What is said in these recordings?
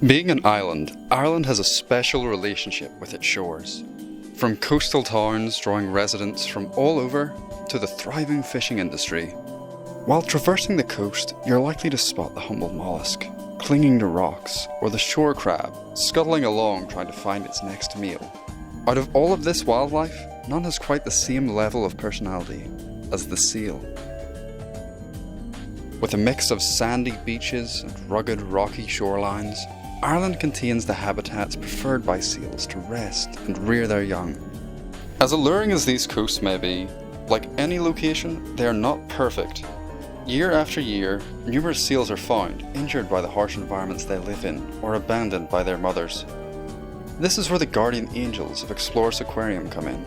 Being an island, Ireland has a special relationship with its shores. From coastal towns drawing residents from all over to the thriving fishing industry. While traversing the coast, you're likely to spot the humble mollusk, clinging to rocks, or the shore crab, scuttling along trying to find its next meal. Out of all of this wildlife, none has quite the same level of personality as the seal. With a mix of sandy beaches and rugged rocky shorelines, Ireland contains the habitats preferred by seals to rest and rear their young. As alluring as these coasts may be, like any location, they are not perfect. Year after year, numerous seals are found injured by the harsh environments they live in or abandoned by their mothers. This is where the guardian angels of Explorus Aquarium come in.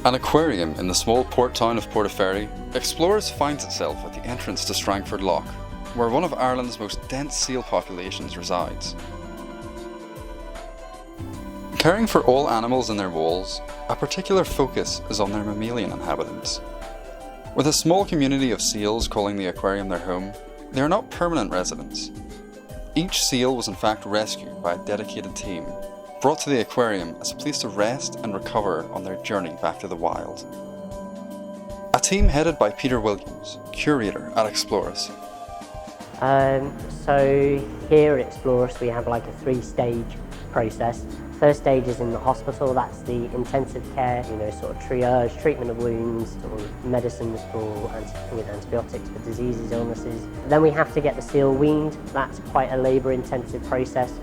An aquarium in the small port town of Portaferry, Explorus finds itself at the entrance to Strangford Lough, where one of Ireland's most dense seal populations resides. Caring for all animals in their walls, a particular focus is on their mammalian inhabitants. With a small community of seals calling the aquarium their home, they are not permanent residents. Each seal was in fact rescued by a dedicated team, brought to the aquarium as a place to rest and recover on their journey back to the wild. A team headed by Peter Williams, curator at Explorus. So here at Explorus we have like a 3-stage process. First stage is in the hospital, that's the intensive care, sort of triage, treatment of wounds, or medicines with antibiotics for diseases, illnesses. Then we have to get the seal weaned, that's quite a labour intensive process.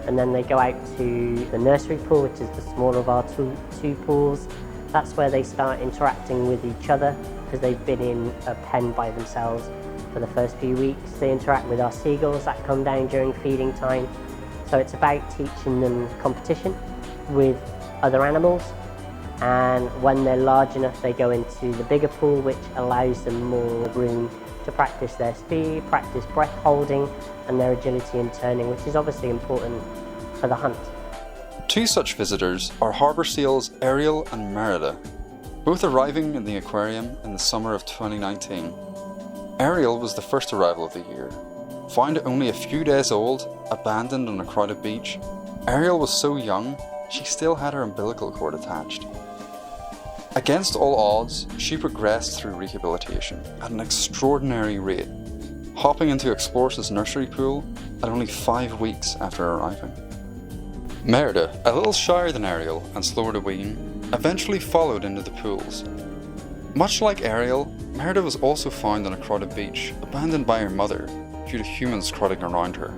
And then they go out to the nursery pool, which is the smaller of our two pools. That's where they start interacting with each other because they've been in a pen by themselves for the first few weeks. They interact with our seagulls that come down during feeding time. So it's about teaching them competition with other animals. And when they're large enough, they go into the bigger pool, which allows them more room to practice their speed, practice breath holding, and their agility in turning, which is obviously important for the hunt. Two such visitors are harbour seals Ariel and Merida, both arriving in the aquarium in the summer of 2019. Ariel was the first arrival of the year. Found only a few days old, abandoned on a crowded beach, Ariel was so young, she still had her umbilical cord attached. Against all odds, she progressed through rehabilitation at an extraordinary rate, hopping into Explorus' nursery pool at only 5 weeks after arriving. Merida, a little shyer than Ariel and slower to wean, eventually followed into the pools. Much like Ariel, Merida was also found on a crowded beach, abandoned by her mother due to humans crowding around her.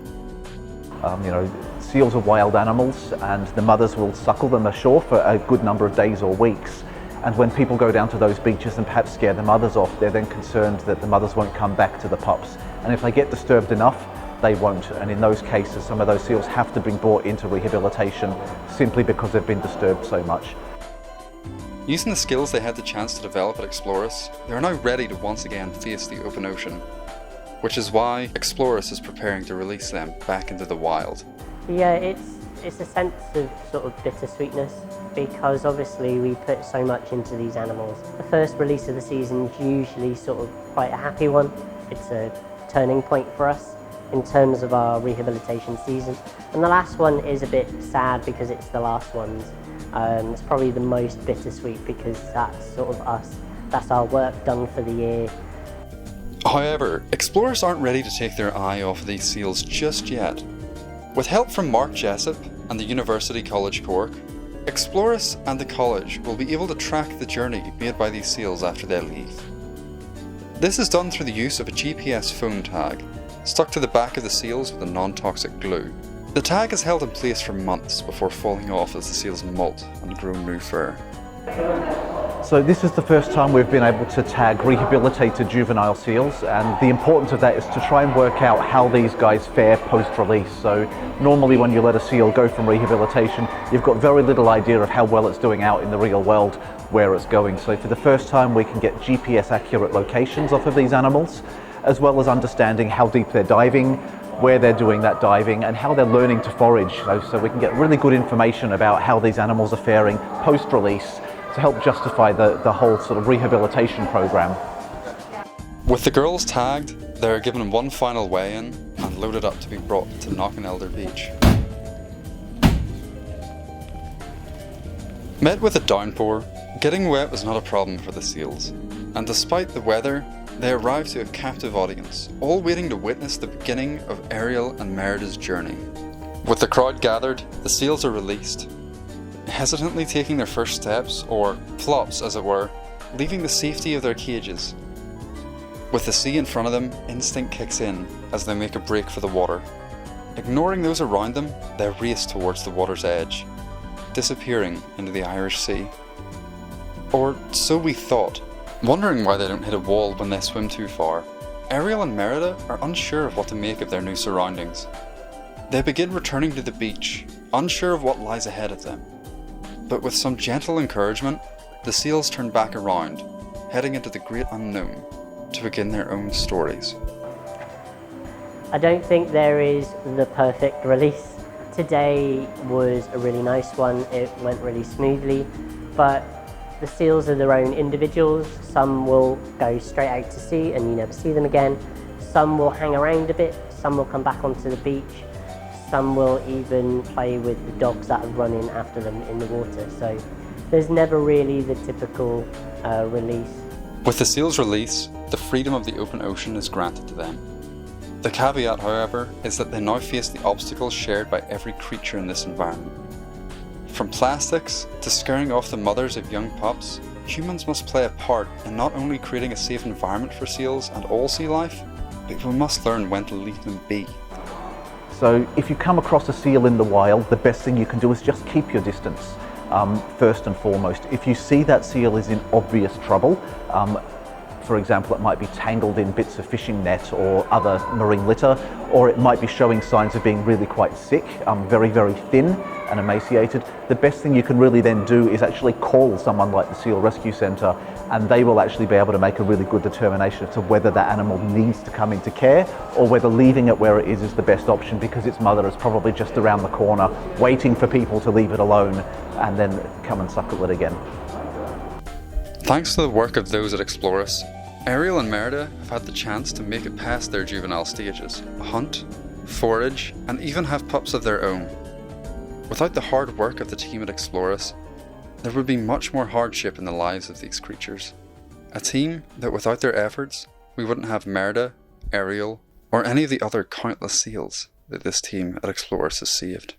Seals are wild animals and the mothers will suckle them ashore for a good number of days or weeks. And when people go down to those beaches and perhaps scare the mothers off, they're then concerned that the mothers won't come back to the pups. And if they get disturbed enough, they won't. And in those cases, some of those seals have to be brought into rehabilitation simply because they've been disturbed so much. Using the skills they had the chance to develop at Explorus, they are now ready to once again face the open ocean, which is why Explorus is preparing to release them back into the wild. Yeah, it's a sense of sort of bittersweetness because obviously we put so much into these animals. The first release of the season is usually sort of quite a happy one. It's a turning point for us in terms of our rehabilitation season. And the last one is a bit sad because it's the last ones. It's probably the most bittersweet because that's sort of us. That's our work done for the year. However, Explorers aren't ready to take their eye off these seals just yet. With help from Mark Jessup and the University College Cork, Explorus and the college will be able to track the journey made by these seals after they leave. This is done through the use of a GPS phone tag, stuck to the back of the seals with a non-toxic glue. The tag is held in place for months before falling off as the seals molt and grow new fur. So this is the first time we've been able to tag rehabilitated juvenile seals, and the importance of that is to try and work out how these guys fare post-release. So normally when you let a seal go from rehabilitation, you've got very little idea of how well it's doing out in the real world, where it's going. So for the first time we can get GPS accurate locations off of these animals, as well as understanding how deep they're diving, where they're doing that diving, and how they're learning to forage. So we can get really good information about how these animals are faring post-release to help justify the whole sort of rehabilitation program. With the girls tagged, they are given one final weigh-in and loaded up to be brought to Knockanelder Beach. Met with a downpour, getting wet was not a problem for the seals, and despite the weather, they arrived to a captive audience, all waiting to witness the beginning of Ariel and Merida's journey. With the crowd gathered, the seals are released, hesitantly taking their first steps, or flops as it were, leaving the safety of their cages. With the sea in front of them, instinct kicks in as they make a break for the water. Ignoring those around them, they race towards the water's edge, disappearing into the Irish Sea. Or so we thought, wondering why they don't hit a wall when they swim too far. Ariel and Merida are unsure of what to make of their new surroundings. They begin returning to the beach, unsure of what lies ahead of them. But with some gentle encouragement, the seals turn back around, heading into the great unknown to begin their own stories. I don't think there is the perfect release. Today was a really nice one, it went really smoothly, but the seals are their own individuals. Some will go straight out to sea and you never see them again. Some will hang around a bit, some will come back onto the beach, some will even play with the dogs that are running after them in the water. So there's never really the typical release. With the seals' release, the freedom of the open ocean is granted to them. The caveat, however, is that they now face the obstacles shared by every creature in this environment. From plastics to scaring off the mothers of young pups, humans must play a part in not only creating a safe environment for seals and all sea life, but we must learn when to leave them be. So if you come across a seal in the wild, the best thing you can do is just keep your distance, first and foremost. If you see that seal is in obvious trouble, for example, it might be tangled in bits of fishing net or other marine litter, or it might be showing signs of being really quite sick, very, very thin and emaciated. The best thing you can really then do is actually call someone like the Seal Rescue Centre, and they will actually be able to make a really good determination as to whether that animal needs to come into care or whether leaving it where it is the best option, because its mother is probably just around the corner waiting for people to leave it alone and then come and suckle it again. Thanks to the work of those at Explorus, Ariel and Merida have had the chance to make it past their juvenile stages, hunt, forage, and even have pups of their own. Without the hard work of the team at Explorus, there would be much more hardship in the lives of these creatures. A team that without their efforts, we wouldn't have Merida, Ariel, or any of the other countless seals that this team at Explorus has saved.